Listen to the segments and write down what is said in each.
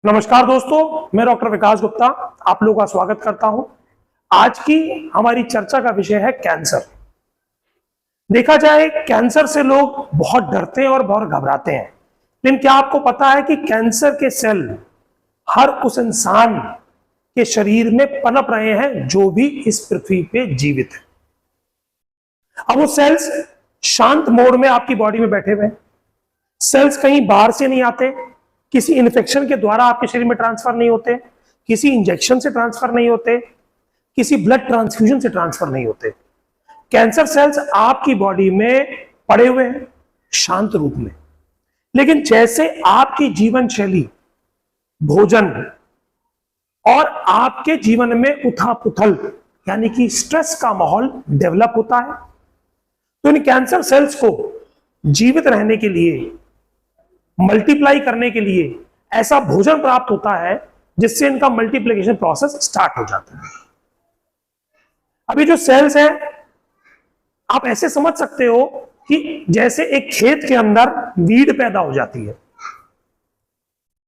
नमस्कार दोस्तों, मैं डॉक्टर विकास गुप्ता आप लोगों का स्वागत करता हूं। आज की हमारी चर्चा का विषय है कैंसर। देखा जाए कैंसर से लोग बहुत डरते हैं और बहुत घबराते हैं, लेकिन क्या आपको पता है कि कैंसर के सेल हर उस इंसान के शरीर में पनप रहे हैं जो भी इस पृथ्वी पे जीवित है। अब वो सेल्स शांत मोड में आपकी बॉडी में बैठे हुए हैं। सेल्स कहीं बाहर से नहीं आते, किसी इन्फेक्शन के द्वारा आपके शरीर में ट्रांसफर नहीं होते, किसी इंजेक्शन से ट्रांसफर नहीं होते, किसी ब्लड ट्रांसफ्यूजन से ट्रांसफर नहीं होते। कैंसर सेल्स आपकी बॉडी में पड़े हुए हैं शांत रूप में, लेकिन जैसे आपकी जीवन शैली, भोजन और आपके जीवन में उथल-पुथल यानी कि स्ट्रेस का माहौल डेवलप होता है, तो इन कैंसर सेल्स को जीवित रहने के लिए, मल्टीप्लाई करने के लिए ऐसा भोजन प्राप्त होता है जिससे इनका मल्टीप्लिकेशन प्रोसेस स्टार्ट हो जाता है। अभी जो सेल्स हैं, आप ऐसे समझ सकते हो कि जैसे एक खेत के अंदर वीड पैदा हो जाती है।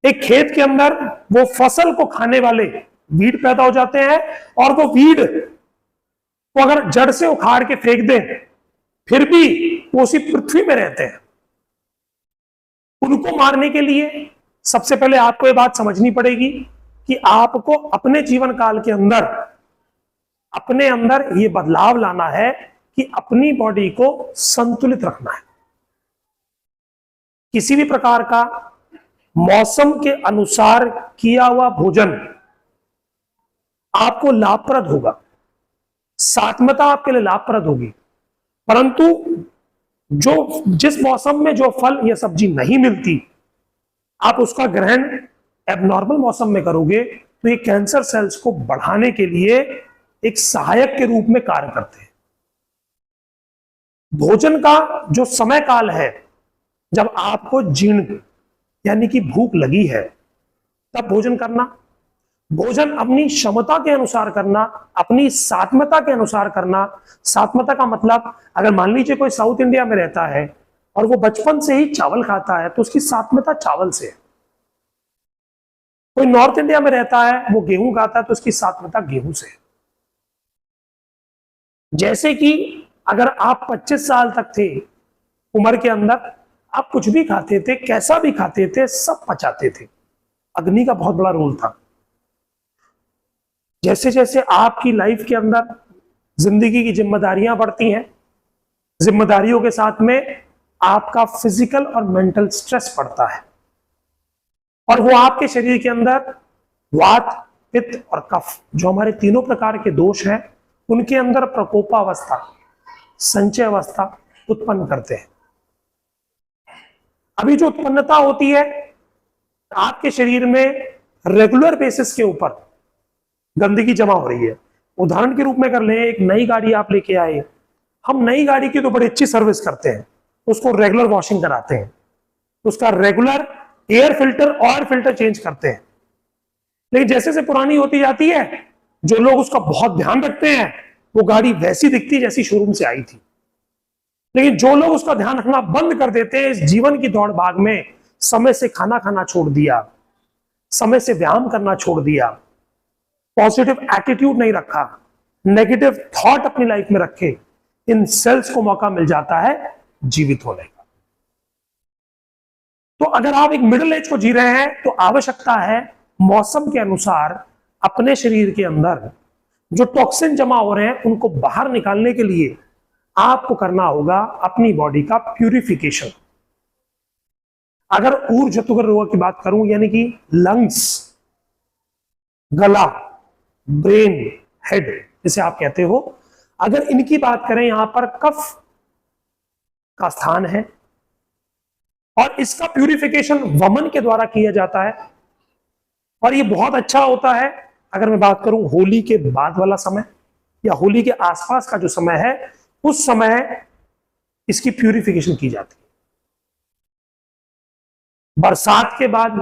एक खेत के अंदर वो फसल को खाने वाले वीड पैदा हो जाते हैं, और वो वीड को अगर जड़ से उखाड़ के फेंक दें फिर भी वो उसी पृथ्वी में रहते हैं। उनको मारने के लिए सबसे पहले आपको ये बात समझनी पड़ेगी कि आपको अपने जीवन काल के अंदर अपने अंदर ये बदलाव लाना है कि अपनी बॉडी को संतुलित रखना है। किसी भी प्रकार का मौसम के अनुसार किया हुआ भोजन आपको लाभप्रद होगा, सात्मता आपके लिए लाभप्रद होगी, परंतु जिस मौसम में जो फल या सब्जी नहीं मिलती, आप उसका ग्रहण एबनॉर्मल मौसम में करोगे तो ये कैंसर सेल्स को बढ़ाने के लिए एक सहायक के रूप में कार्य करते हैं। भोजन का जो समय काल है, जब आपको जीर्ण यानी कि भूख लगी है तब भोजन करना, भोजन अपनी क्षमता के अनुसार करना, अपनी सात्मता के अनुसार करना। सात्मता का मतलब, अगर मान लीजिए कोई साउथ इंडिया में रहता है और वो बचपन से ही चावल खाता है तो उसकी सात्मता चावल से है। कोई नॉर्थ इंडिया में रहता है, वो गेहूं खाता है तो उसकी सात्मता गेहूं से है। जैसे कि अगर आप 25 साल तक थे उम्र के अंदर, आप कुछ भी खाते थे, कैसा भी खाते थे, सब पचाते थे। अग्नि का बहुत बड़ा रोल था। जैसे जैसे आपकी लाइफ के अंदर जिंदगी की जिम्मेदारियां बढ़ती हैं, जिम्मेदारियों के साथ में आपका फिजिकल और मेंटल स्ट्रेस बढ़ता है, और वो आपके शरीर के अंदर वात, पित्त और कफ, जो हमारे तीनों प्रकार के दोष हैं, उनके अंदर प्रकोपावस्था, संचय अवस्था उत्पन्न करते हैं। अभी जो उत्पन्नता होती है, आपके शरीर में रेगुलर बेसिस के ऊपर गंदगी जमा हो रही है। उदाहरण के रूप में कर लें, एक नई गाड़ी आप लेके आए, हम नई गाड़ी की तो बड़ी अच्छी सर्विस करते हैं, उसको रेगुलर वॉशिंग कराते हैं, उसका regular air filter, oil filter change करते हैं। लेकिन जैसे जैसे पुरानी होती जाती है, जो लोग उसका बहुत ध्यान रखते हैं, वो गाड़ी वैसी दिखती जैसी शोरूम से आई थी। लेकिन जो लोग उसका ध्यान रखना बंद कर देते हैं, इस जीवन की दौड़ भाग में समय से खाना खाना छोड़ दिया, समय से व्यायाम करना छोड़ दिया, पॉजिटिव एटीट्यूड नहीं रखा, नेगेटिव थॉट अपनी लाइफ में रखे, इन सेल्स को मौका मिल जाता है जीवित होने का। तो अगर आप एक मिडिल एज को जी रहे हैं तो आवश्यकता है मौसम के अनुसार अपने शरीर के अंदर जो टॉक्सिन जमा हो रहे हैं उनको बाहर निकालने के लिए आपको करना होगा अपनी बॉडी का प्यूरिफिकेशन। अगर ऊर्ध्वगमन रोग की बात करूं, यानी कि लंग्स, गला, ब्रेन, हेड जिसे आप कहते हो, अगर इनकी बात करें, यहां पर कफ का स्थान है और इसका प्यूरिफिकेशन वमन के द्वारा किया जाता है, और ये बहुत अच्छा होता है। अगर मैं बात करूं होली के बाद वाला समय या होली के आसपास का जो समय है, उस समय इसकी प्यूरिफिकेशन की जाती है। बरसात के बाद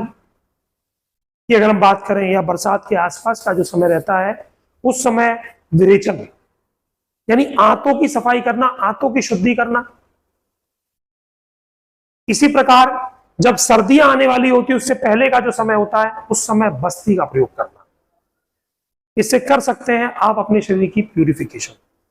की अगर हम बात करें, या बरसात के आसपास का जो समय रहता है, उस समय विरेचन यानी आंतों की सफाई करना, आंतों की शुद्धि करना। इसी प्रकार जब सर्दियां आने वाली होती है उससे पहले का जो समय होता है उस समय बस्ती का प्रयोग करना। इससे कर सकते हैं आप अपने शरीर की प्यूरिफिकेशन।